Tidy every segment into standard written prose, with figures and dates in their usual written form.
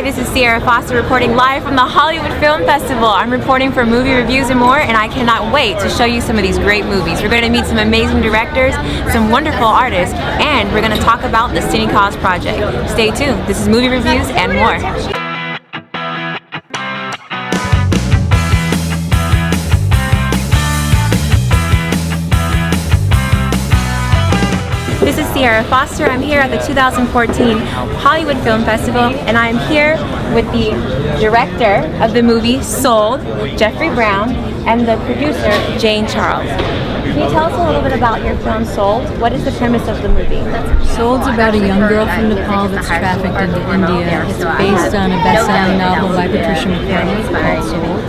this is Ciera Foster reporting live from the Hollywood Film Festival. I'm reporting for Movie Reviews and More, and I cannot wait to show you some of these great movies. We're going to meet some amazing directors, some wonderful artists, and we're going to talk about the Santa Claus project. Stay tuned. This is Movie Reviews and More. This is Ciera Foster. I'm here at the 2014 Hollywood Film Festival, and I'm here with the director of the movie Sold, Jeffrey Brown, and the producer, Jane Charles. Can you tell us a little bit about your film Sold? What is the premise of the movie? Sold's about a young girl from Nepal that's trafficked into India. It's based on a best-selling novel by Patricia McCartney called Sold.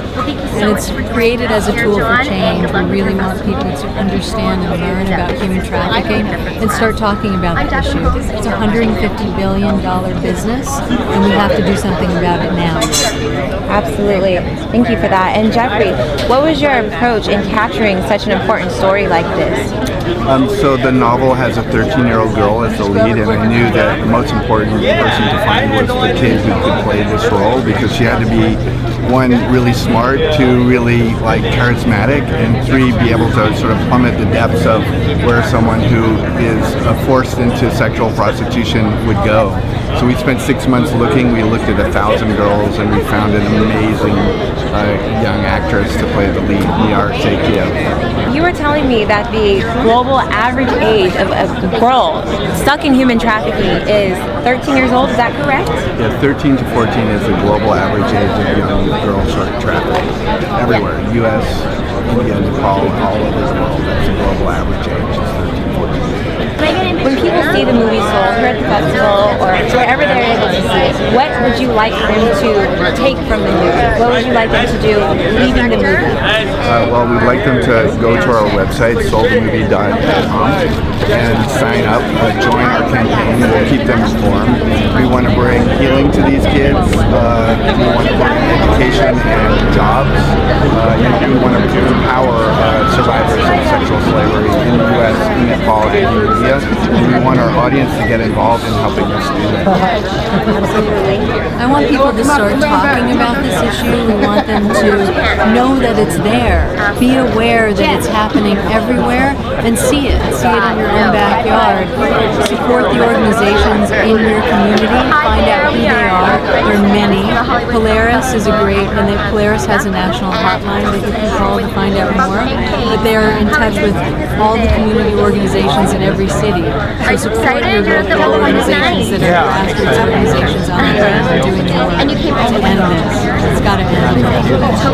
And it's created as a tool for change. We really want people to understand and learn about human trafficking and start talking about the issue. It's a $150 billion business, and we have to do something about it now. Absolutely. Thank you for that. And Jeffrey, what was your approach in capturing such an important story like this? So the novel has a 13-year-old girl as the lead, and I knew that the most important person to find was the kid who could play this role, because she had to be, one, really smart, two, really charismatic, and three, be able to sort of plummet the depths of where someone who is forced into sexual prostitution would go. So we spent 6 months looking. We looked at 1,000 girls, and we found an amazing young actress to play the lead, Niyar Sakia. You were telling me that the global average age of a girl stuck in human trafficking is 13 years old. Is that correct? Yeah, 13 to 14 is the global average age of young girls sort of trafficked everywhere. U.S., India, Nepal, all over the world. That's the global average age, is 13, 14. When people see the movie Soul here at the festival or wherever they're able to see it, what would you like them to take from the movie? What would you like them to do leaving the movie? Well, we'd like them to go to our website, soldthemovie.com, and sign up, join our campaign. We'll keep them informed. We want to bring healing to these kids. We want to bring education and jobs. We want to empower survivors of sexual slavery in the U.S., in Nepal, and in India. And we want our audience to get involved in helping us do that. I want people to start talking about this issue. We want them to know that it's there. Be aware that it's happening everywhere, and see it. See it in your own backyard. Support the organizations in your community. Find out who they are. There are many. Polaris is Polaris has a national hotline that you can call to find out more. But they are in touch with all the community organizations in every city. So support your local organizations that are grassroots organizations on the ground doing more to end this. It's got to end.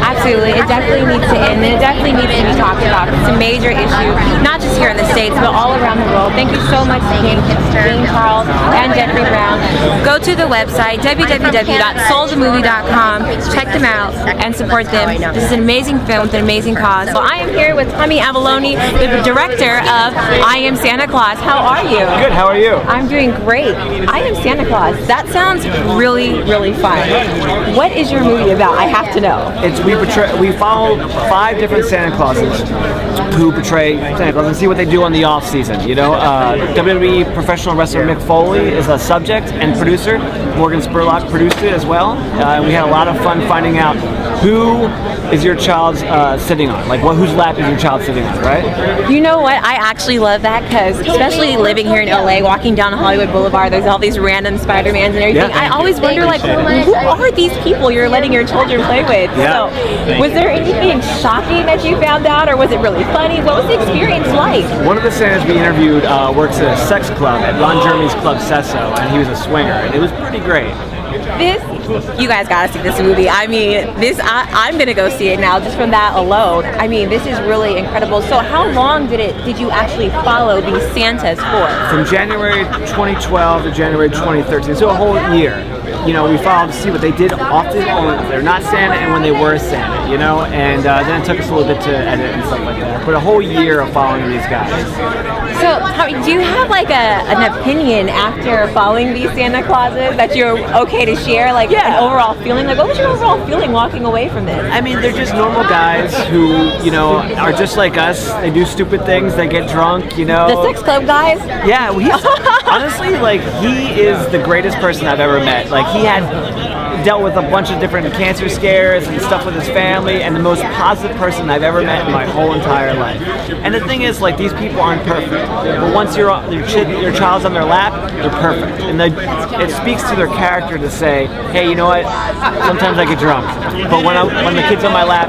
Absolutely. It definitely needs to end, and it definitely needs to be talked about. It's a major issue, not just here in the States, but all around the world. Thank you so much, Jane Charles and Jeffrey Brown. Go to the website, www.soldthemovie.com. Check them out and support them. This is an amazing film with an amazing cause. So I am here with Tommy Avalone, the director of I Am Santa Claus. How are you? Good, how are you? I'm doing great. I Am Santa Claus. That sounds really, really fun. What is your movie about? I have to know. We follow 5 different Santa Clauses who portray Santa Claus and see what they do on the off season. WWE professional wrestler Mick Foley is a subject and producer. Morgan Spurlock produced it as well. We had a lot of fun finding out who is your child sitting on? Whose lap is your child sitting on, right? You know what? I actually love that, because especially living here in LA, walking down Hollywood Boulevard, there's all these random Spider-Mans and everything. Yeah. I always wonder, who are these people you're letting your children play with? Yeah. So, was there anything shocking that you found out, or was it really funny? What was the experience like? One of the Santas we interviewed works at a sex club at Ron Jeremy's Club Cesso, and he was a swinger, and it was pretty great. You guys gotta see this movie. I mean, I'm gonna go see it now just from that alone. I mean, this is really incredible. So how long did you actually follow these Santas for? From January 2012 to January 2013, so a whole year. We followed to see what they did often when they're not Santa and when they were Santa, and then it took us a little bit to edit and stuff like that. But a whole year of following these guys. So, do you have an opinion after following these Santa Clauses that you're okay to share? An overall feeling? What was your overall feeling walking away from this? I mean, they're just normal guys who, are just like us. They do stupid things. They get drunk, The sex club guys? Yeah, honestly, he is the greatest person I've ever met. He had dealt with a bunch of different cancer scares and stuff with his family, and the most positive person I've ever met in my whole entire life. And the thing is, like, these people aren't perfect, but once your child's on their lap, they're perfect. And it speaks to their character to say, hey, you know what? Sometimes I get drunk, but when the kid's on my lap,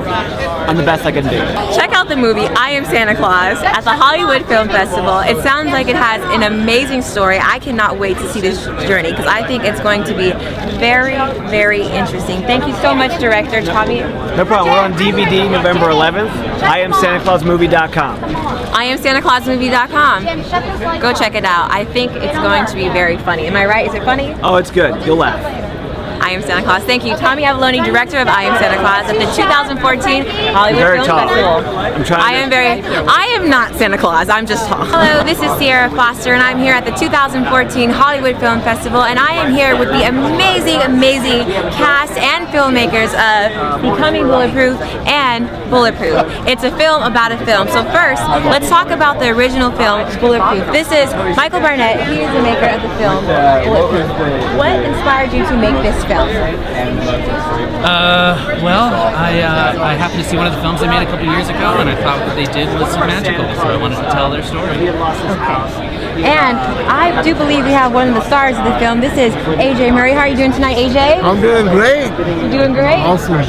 I'm the best I can do. Check out the movie I Am Santa Claus at the Hollywood Film Festival. It sounds like it has an amazing story. I cannot wait to see this journey because I think it's going to be very, very interesting. Thank you so much, Director Tommy. No problem. We're on DVD November 11th. IamSantaClausMovie.com. IamSantaClausMovie.com. Go check it out. I think it's going to be very funny. Am I right? Is it funny? Oh, it's good. You'll laugh. I Am Santa Claus. Thank you, Tommy Avalone, director of I Am Santa Claus at the 2014 Hollywood Film Festival. I am not Santa Claus. I'm just tall. Hello, this is Ciera Foster, and I'm here at the 2014 Hollywood Film Festival, and I am here with the amazing, amazing cast and filmmakers of Becoming Bulletproof and Bulletproof. It's a film about a film. So first, let's talk about the original film, Bulletproof. This is Michael Barnett. He is the maker of the film Bulletproof. What inspired you to make this film? Well, I happened to see one of the films they made a couple years ago, and I thought what they did was magical, so I wanted to tell their story. And I do believe we have one of the stars of the film. This is AJ Murray. How are you doing tonight, AJ? I'm doing great. You're doing great? Awesome.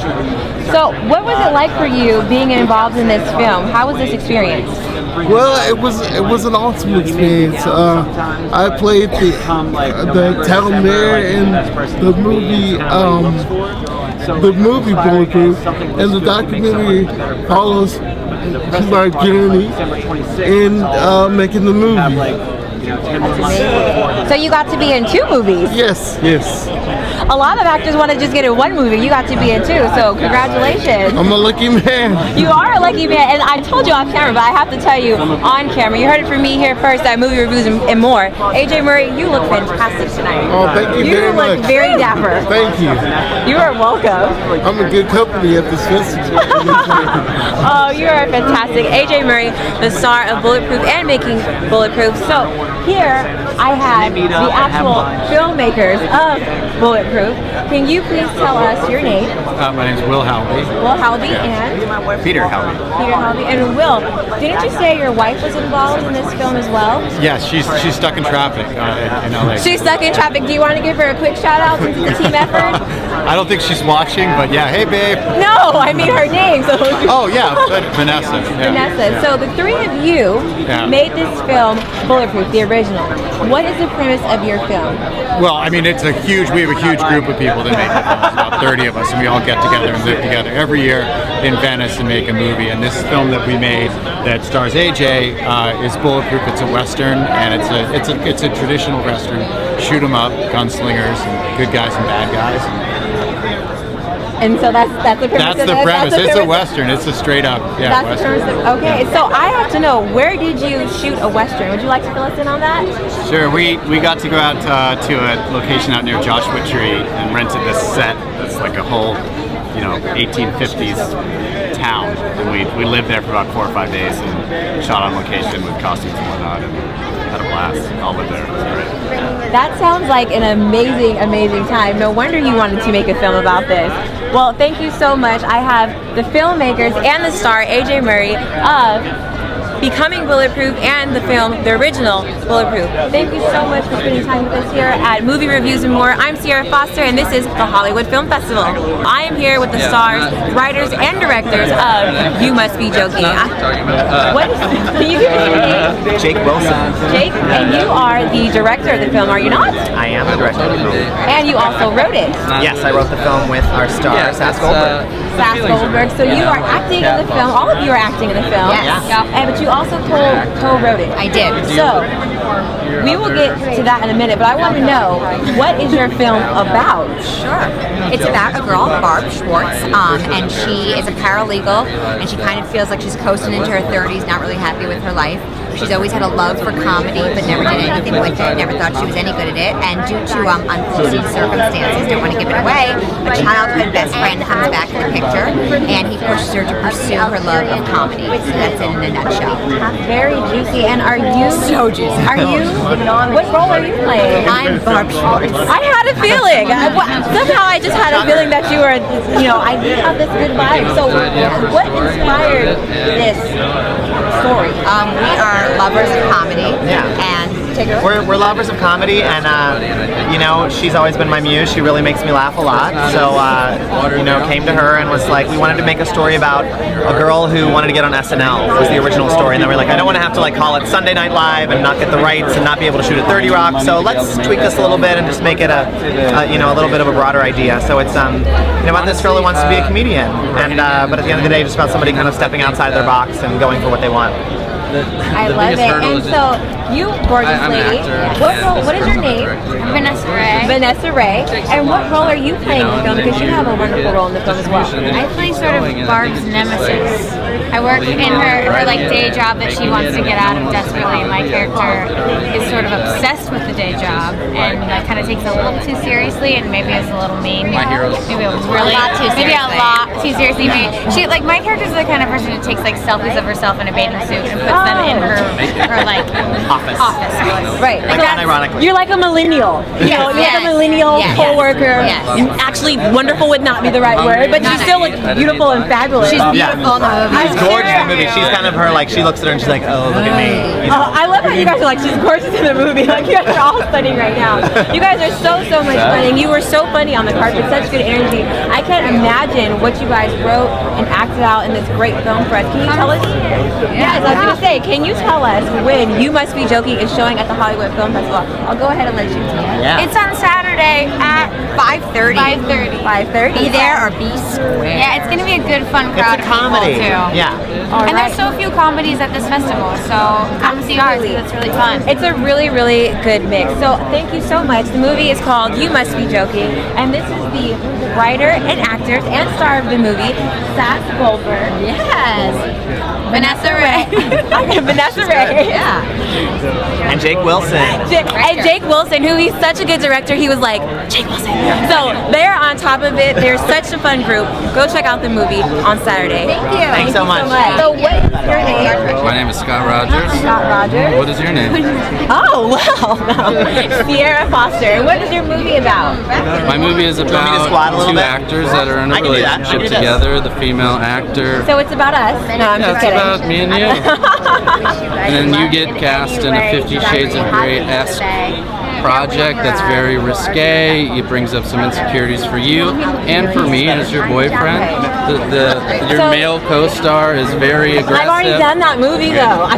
So, what was it like for you being involved in this film? How was this experience? Well, it was an awesome experience. I played the town mayor in the movie Bulletproof, and the documentary follows my journey in making the movie. So you got to be in 2 movies? Yes. A lot of actors want to just get in 1 movie. You got to be in 2, so congratulations. I'm a lucky man. You are a lucky man, and I told you off camera, but I have to tell you on camera. You heard it from me here first at Movie Reviews and More. AJ Murray, you look fantastic tonight. Oh, thank you very much. You look very dapper. Thank you. You are welcome. I'm a good company at this festival. Oh, you are fantastic. AJ Murray, the star of Bulletproof and making Bulletproof. So here I have the actual filmmakers of Bulletproof. Can you please tell us your name? My name's Will Halby. Will Halby and? Peter Halby. Peter Halby. And Will, didn't you say your wife was involved in this film as well? Yes, she's stuck in traffic in LA. She's stuck in traffic. Do you want to give her a quick shout out since it's a team effort? I don't think she's watching, but yeah, hey babe. No, I mean her name. So. Oh yeah, Vanessa. Yeah. Vanessa. Yeah. So the 3 of you made this film Bulletproof, the original. What is the premise of your film? Well, I mean, we have a huge group of people that make the film. It's about 30 of us, and we all get together and live together every year in Venice and make a movie. And this film that we made that stars AJ is Bulletproof. It's a western, and it's a traditional western. Shoot 'em up, gunslingers, and good guys and bad guys. And so that's the premise. That's the premise. It's a western. It's a straight up western. Okay, so I have to know, where did you shoot a western? Would you like to fill us in on that? Sure. We got to go out to a location out near Joshua Tree and rented this set. That's like a whole, 1850s town, and we lived there for about 4 or 5 days and shot on location with costumes and whatnot, and had a blast. All lived there. It was great. That sounds like an amazing, amazing time. No wonder you wanted to make a film about this. Well, thank you so much. I have the filmmakers and the star, AJ Murray, of Becoming Bulletproof and the film, the original Bulletproof. Thank you so much for spending time with us here at Movie Reviews and More. I'm Ciera Foster, and this is the Hollywood Film Festival. I am here with the stars, writers, and directors of You Must Be Joking. Can you give me your name? Jake Wilson. Jake, and you are the director of the film, are you not? I am the director of the film. And you also wrote it. Yes, I wrote the film with our star, Sass Goldberg. Sass Goldberg. So you are acting in the film. All of you are acting in the film. Yes. But you also co-wrote it. I did. So we will get to that in a minute, but I want to know, what is your film about? Sure. It's about a girl, Barb Schwartz, and she is a paralegal, and she kind of feels like she's coasting into her 30s, not really happy with her life. She's always had a love for comedy, but never did anything with it, never thought she was any good at it, and due to unforeseen circumstances, don't want to give it away, a childhood best friend comes back in the picture, and he pushes her to pursue her love of comedy. So that's it in a nutshell. Very juicy. And are you So juicy. Are you? What role are you playing? I'm Barb Schwartz. I had a feeling. Somehow I just had a feeling that you were, I did have this good vibe. So what inspired this story? We are lovers of comedy. And We're lovers of comedy, and she's always been my muse. She really makes me laugh a lot. So came to her and was like, we wanted to make a story about a girl who wanted to get on SNL. Was the original story, and then we're like, I don't want to have to call it Sunday Night Live and not get the rights and not be able to shoot at 30 Rock. So let's tweak this a little bit and just make it a little bit of a broader idea. So it's about this girl who wants to be a comedian, and but at the end of the day, just about somebody kind of stepping outside their box and going for what they want. I love it. And so, you gorgeous lady, what is your name? Vanessa Ray. Vanessa Ray. And what role are you playing in the film? Because you have a wonderful role in the film as well. I play sort of Barb's nemesis. I work in her day job that she wants to get out of desperately. My character is sort of obsessed with the day job and kind of takes it a little too seriously and maybe is a little mean. My heroes. Maybe a lot too seriously. My character's the kind of person who takes selfies of herself in a bathing suit and puts them in her office. Right. Unironically. You're like a millennial. You're like a millennial co-worker. Yes. Actually, wonderful would not be the right word, but she still looks beautiful and fabulous. she's beautiful in the movie. She's gorgeous in the movie. She's kind of her, she looks at her and she's like, oh, look at me. I love how you guys are she's gorgeous in the movie. You guys are all stunning right now. You guys are so much fun, and you were so funny on the carpet, such good energy. I can't imagine what you guys wrote and acted out in this great film for us. Can you tell us? Yes, I was going to say, can you tell us when You Must Be Joking is showing at the Hollywood Film Festival? I'll go ahead and let you tell us. Yeah. It's on Saturday at 5:30. 5:30. Be there or be square. Yeah, it's going to be a good, fun It's crowd a of people, comedy. too. Yeah. And there's so few comedies at this festival, so come see ours. It's really fun. It's a really, really good mix. So thank you so much. The movie is called You Must Be Joking, and this is the writer and actors and star of the movie, Sass Goldberg. Yes. Vanessa Ray. Vanessa Ray. Yeah. And Jake Wilson. And Jake Wilson, who he's such a good director, he was like, Jake Wilson. So they're on top of it. They're such a fun group. Go check out the movie on Saturday. Thank you. Thanks so much. So what is your name? My name is Scott Rogers. Scott Rogers. What is your name? Oh, wow. Ciera Foster. What is your movie about? My movie is want me to squat a about little two bit? actors that are in I a can do that. I can relationship do this. together. The female actor. So it's about us. No, I'm just It's kidding. about me and you. And then you get cast in a 50 Shades of Grey-esque project that's very risque. It brings up some insecurities for you and for me as your boyfriend. Your male co-star is very aggressive. I've already done that movie though.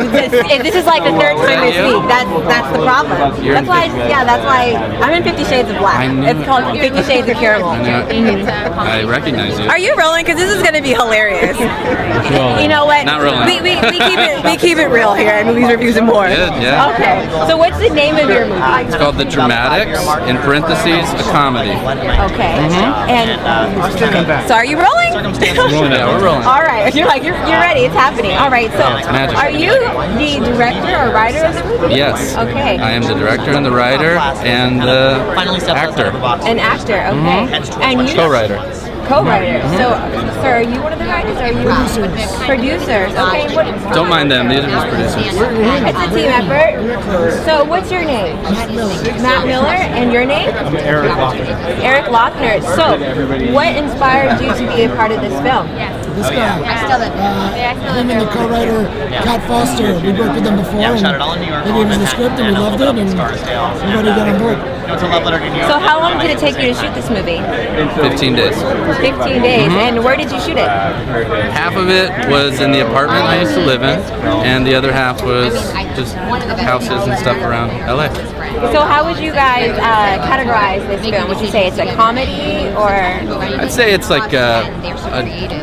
This is like the third time this week. That's the problem. That's why I'm in 50 Shades of Black. It's called 50 Shades of Caramel. I recognize you. Are you rolling? Because this is going to be hilarious. Rolling. You know what? Not rolling. We keep it real here at Movies, Reviews, and More. Good, yeah. Okay. So what's the name of your movie? It's called The Dramatics, in parentheses, a comedy. Okay. And so are you rolling? Yeah, we're rolling. All right. You're ready. It's happening. All right. So it's magic. are you the director or writer of the movie? Yes. Okay. I am the director and the writer and the actor. An actor. Okay. And you Co-writer. Co-writer. So, sir, are you one of the writers? Or are you producers? Okay. Don't mind them, these are just producers. It's a team effort. So, what's your name? Matt Miller. And your name? I'm Eric Lochner. Eric Lochner. So, what inspired you to be a part of this film? This guy, him and the co-writer, Cat Foster, we worked with them before. Yeah, shot it all in New York. They gave us the script and we loved it, and everybody got on board. It's a love letter to New York. So, how long did it take you to shoot this movie? 15 days. 15 days. And where did you shoot it? Half of it was in the apartment I used to live in, and the other half was just houses and stuff around LA. So how would you guys categorize this film? Would you say it's a comedy or? I'd say it's like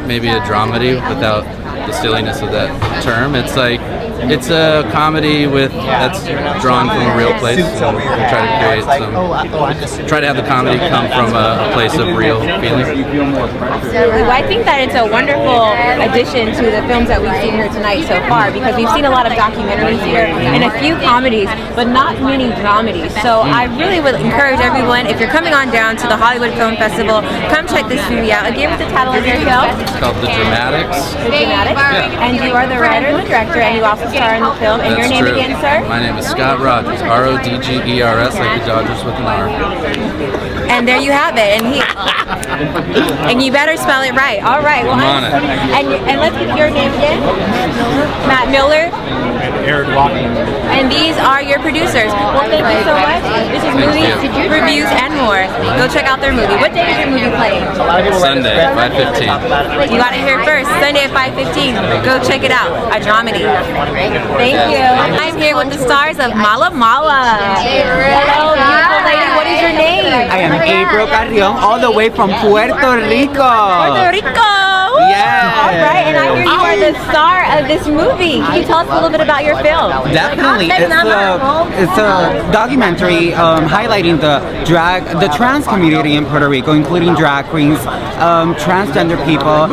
maybe a dramedy without the silliness of that term. It's a comedy that's drawn from a real place. Try to have the comedy come from a place of real feeling. Well, I think that it's a wonderful addition to the films that we've seen here tonight so far, because we've seen a lot of documentaries here and a few comedies, but not many dramedies. So I really would encourage everyone, if you're coming on down to the Hollywood Film Festival, come check this movie out. Again, with the title of your film? It's called The Dramatics. The Dramatics. And you are the writer and the director, and you also to star in the film. And your That's name true. again, sir? My name is Scott Rogers, Rodgers, like the Dodgers with an R. And there you have it. And you better spell it right. All right. Well, I'm on it. And let's get your name again. Matt Miller. Eric Walken. And these are your producers. Well, thank you so much. This is Movies, Reviews, and More. Go check out their movie. What day is your movie playing? Sunday, 5:15. You got it here first. Sunday at 5:15. Go check it out. A dramedy. Thank you. I'm here with the stars of Mala Mala. Hello, beautiful lady. What is your name? I am April Carrion, all the way from Puerto Rico. Puerto Rico. Yeah. All right, and I hear you are the star of this movie. Can you tell us a little bit about your film? Definitely, it's a documentary highlighting the trans community in Puerto Rico, including drag queens, transgender people,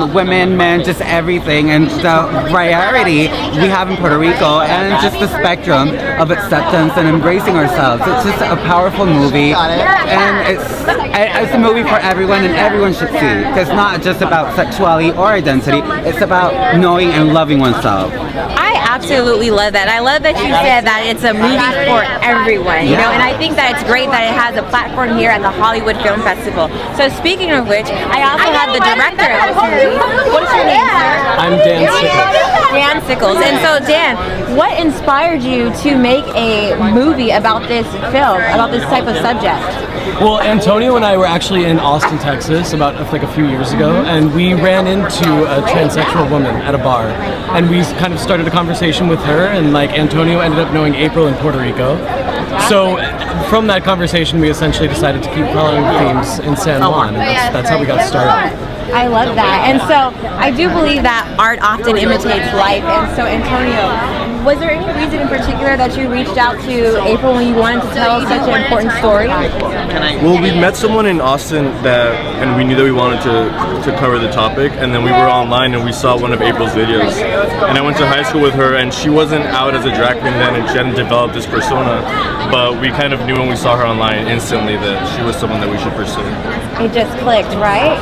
women, men, just everything, and the variety we have in Puerto Rico, and just the spectrum of acceptance and embracing ourselves. It's just a powerful movie, and it's a movie for everyone, and everyone should see. It's not just about sexuality or identity, it's about knowing and loving oneself. I absolutely love that. I love that you said that it's a movie for everyone, you know, and I think that it's great that it has a platform here at the Hollywood Film Festival. So speaking of which, I also have the director of this movie. What is your name, sir? I'm Dan Sickles. Dan Sickles. And so Dan, what inspired you to make a movie about this film, about this type of subject? Well, Antonio and I were actually in Austin, Texas about like a few years ago, and we ran into a transsexual woman at a bar, and we kind of started a conversation with her, and like Antonio ended up knowing April in Puerto Rico. So from that conversation, we essentially decided to keep following themes in San Juan, and that's how we got started. I love that. And so I do believe that art often imitates life. And so Antonio, was there any reason in particular that you reached out to April when you wanted to tell such an important story? Well, we met someone in Austin and we knew that we wanted to cover the topic, and then we were online and we saw one of April's videos. And I went to high school with her, and she wasn't out as a drag queen then, and she hadn't developed this persona, but we kind of knew when we saw her online instantly that she was someone that we should pursue. It just clicked, right?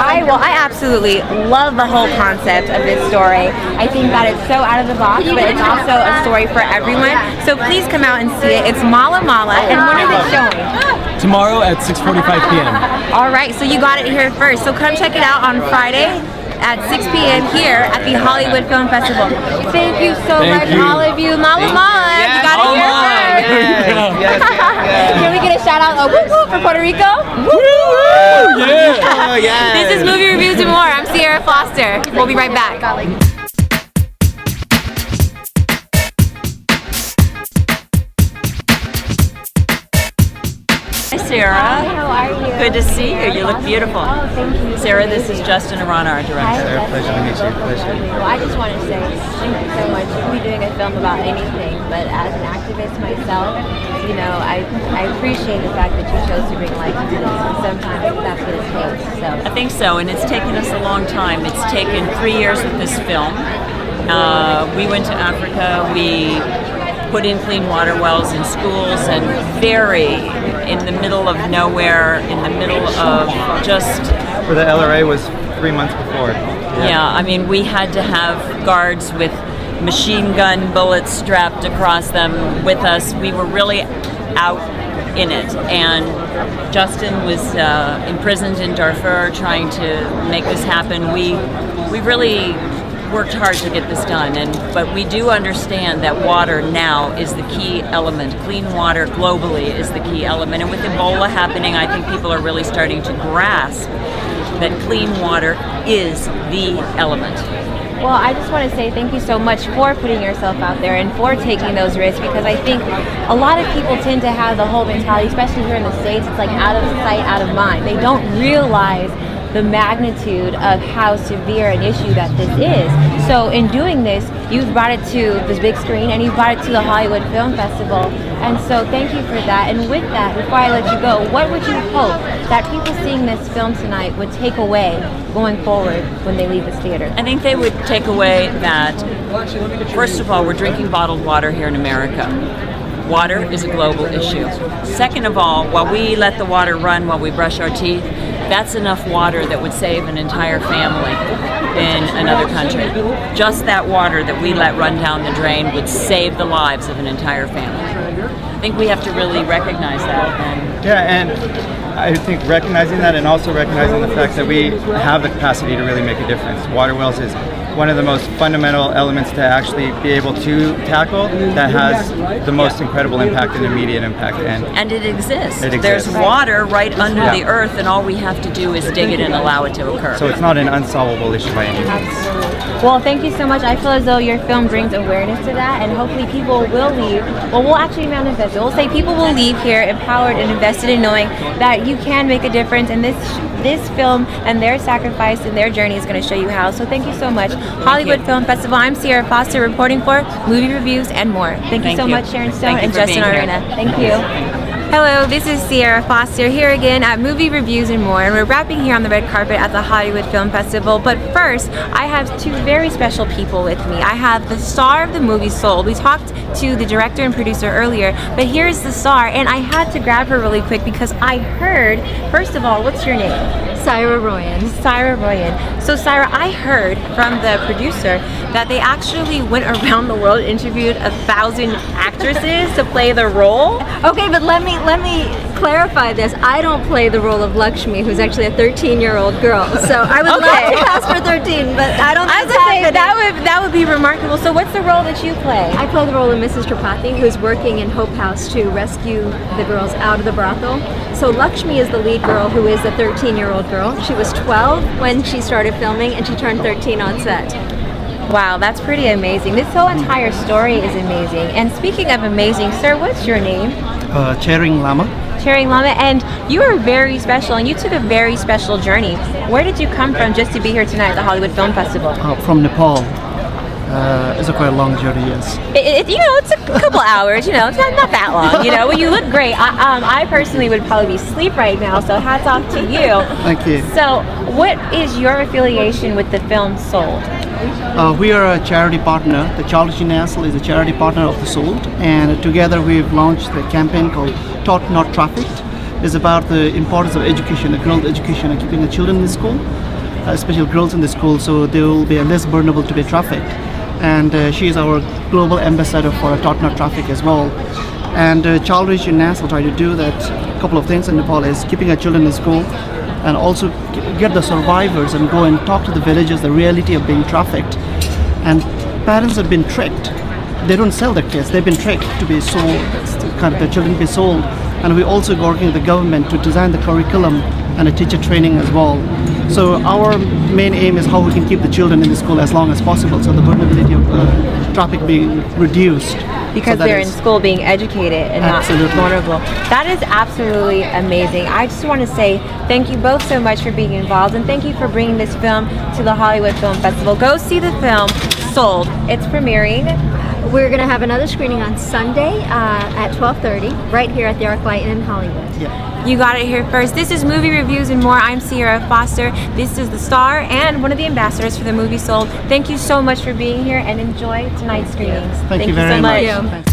I absolutely love the whole concept of this story. I think that it's so out of the box, but it's also a story for everyone. So please come out and see it. It's Mala Mala, and when is it showing? Tomorrow at 6:45 p.m. All right, so you got it here first. So come check it out on Friday at 6 p.m. here at the Hollywood Film Festival. Thank you so much, all of you. Mala Mala, you got it here first. Can we get a shout out? Woo woo for Puerto Rico? Woo woo! Yeah. This is Movie Reviews and More. I'm Ciera Foster. We'll be right back. Hi, Sarah. Hi, how are you? Good to see you. You look beautiful. Oh, thank you. Sarah, this is Justin Arana, our director. Hi, pleasure to meet you. Well, I just want to say thank you so much. You can be doing a film about anything, but as an activist myself, you know, I appreciate the fact that you chose to bring life to this, and sometimes that's what it takes. So I think so, and it's taken us a long time. It's taken 3 years with this film. We went to Africa. We put in clean water wells in schools, and very in the middle of nowhere, in the middle of just... For the LRA was 3 months before. Yeah, I mean, we had to have guards with machine gun bullets strapped across them with us. We were really out in it, and Justin was imprisoned in Darfur trying to make this happen. We really worked hard to get this done, but we do understand that water now is the key element. Clean water globally is the key element, and with Ebola happening, I think people are really starting to grasp that clean water is the element. well, I just want to say thank you so much for putting yourself out there and for taking those risks, because I think a lot of people tend to have the whole mentality, especially here in the States, it's like out of sight, out of mind. They don't realize the magnitude of how severe an issue that this is. So in doing this, you've brought it to this big screen and you've brought it to the Hollywood Film Festival. And so thank you for that. And with that, before I let you go, what would you hope that people seeing this film tonight would take away going forward when they leave this theater? I think they would take away that, first of all, we're drinking bottled water here in America. water is a global issue. Second of all, while we let the water run while we brush our teeth, that's enough water that would save an entire family in another country. Just that water that we let run down the drain would save the lives of an entire family. I think we have to really recognize that. And I think recognizing that, and also recognizing the fact that we have the capacity to really make a difference. Water wells is one of the most fundamental elements to actually be able to tackle that has the most incredible impact and immediate impact. And it exists. It exists. There's water right under the earth, and all we have to do is dig it and allow it to occur. So it's not an unsolvable issue by any means. Well, thank you so much. I feel as though your film brings awareness to that, and hopefully people will leave. Well, we'll actually manifest it. We'll say people will leave here empowered and invested in knowing that you can make a difference, and this film and their sacrifice and their journey is going to show you how. So thank you so much. Hollywood Film Festival. I'm Ciera Foster reporting for Movie Reviews and More. Thank you so much, Sharon Stone and Justin Arena. Thank you. Hello, this is Ciera Foster here again at Movie Reviews and More, and we're wrapping here on the red carpet at the Hollywood Film Festival. But first, I have two very special people with me. I have the star of the movie Sold. We talked to the director and producer earlier, but here's the star, and I had to grab her really quick because I heard, first of all, what's your name? Ciera Royan. Ciera Royan. So Ciera, I heard from the producer that they actually went around the world and interviewed 1,000 actresses to play the role. Okay, but let me clarify this. I don't play the role of Lakshmi, who's actually a 13-year-old girl. So I would love to pass for 13, but I don't think that would be remarkable. So what's the role that you play? I play the role of Mrs. Tripathi, who's working in Hope House to rescue the girls out of the brothel. So Lakshmi is the lead girl, who is a 13-year-old girl. She was 12 when she started filming, and she turned 13 on set. Wow, that's pretty amazing. This whole entire story is amazing. And speaking of amazing, sir, what's your name? Charing Lama. Charing Lama, and you are very special, and you took a very special journey. Where did you come from just to be here tonight at the Hollywood Film Festival? From Nepal. It's a quite long journey, yes. It's a couple hours, it's not that long, Well, you look great. I personally would probably be asleep right now, so hats off to you. Thank you. So, what is your affiliation with the film Sold? We are a charity partner. The Charles International is a charity partner of the Sold, and together we've launched a campaign called Taught Not Trafficked. It's about the importance of education, girls' education, and keeping the children in the school, especially girls in the school, so they will be less vulnerable to be trafficked. And she is our global ambassador for Taught Not Traffic as well. And Child Reach International try to do that. A couple of things in Nepal is keeping our children in school, and also get the survivors and go and talk to the villagers the reality of being trafficked. And parents have been tricked. They don't sell their kids. They've been tricked to be sold. The children be sold. And we're also working with the government to design the curriculum and a teacher training as well. So our main aim is how we can keep the children in the school as long as possible, so the vulnerability of traffic being reduced. Because so they're in school being educated and absolutely not vulnerable. That is absolutely amazing. I just want to say thank you both so much for being involved, and thank you for bringing this film to the Hollywood Film Festival. Go see the film Sold. It's premiering. We're going to have another screening on Sunday at 12:30, right here at the ArcLight in Hollywood. Yeah. You got it here first. This is Movie Reviews and More. I'm Ciera Foster. This is the star and one of the ambassadors for the movie Sold. Thank you so much for being here, and enjoy tonight's screenings. Thank you very so much. much.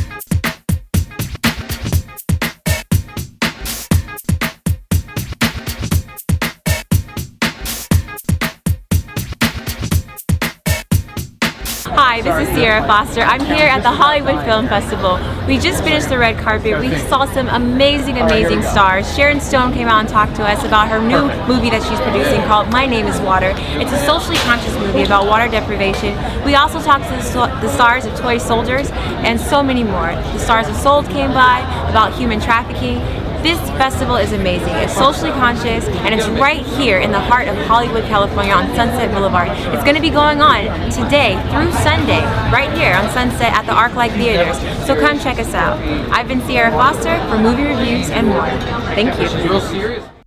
Hi, this is Ciera Foster. I'm here at the Hollywood Film Festival. We just finished the red carpet. We saw some amazing stars. Sharon Stone came out and talked to us about her new movie that she's producing called My Name is Water. It's a socially conscious movie about water deprivation. We also talked to the stars of Toy Soldiers and so many more. The stars of Sold came by about human trafficking. This festival is amazing. It's socially conscious, and it's right here in the heart of Hollywood, California on Sunset Boulevard. It's going to be going on today through Sunday, right here on Sunset at the ArcLight Theaters. So come check us out. I've been Ciera Foster for Movie Reviews and More. Thank you.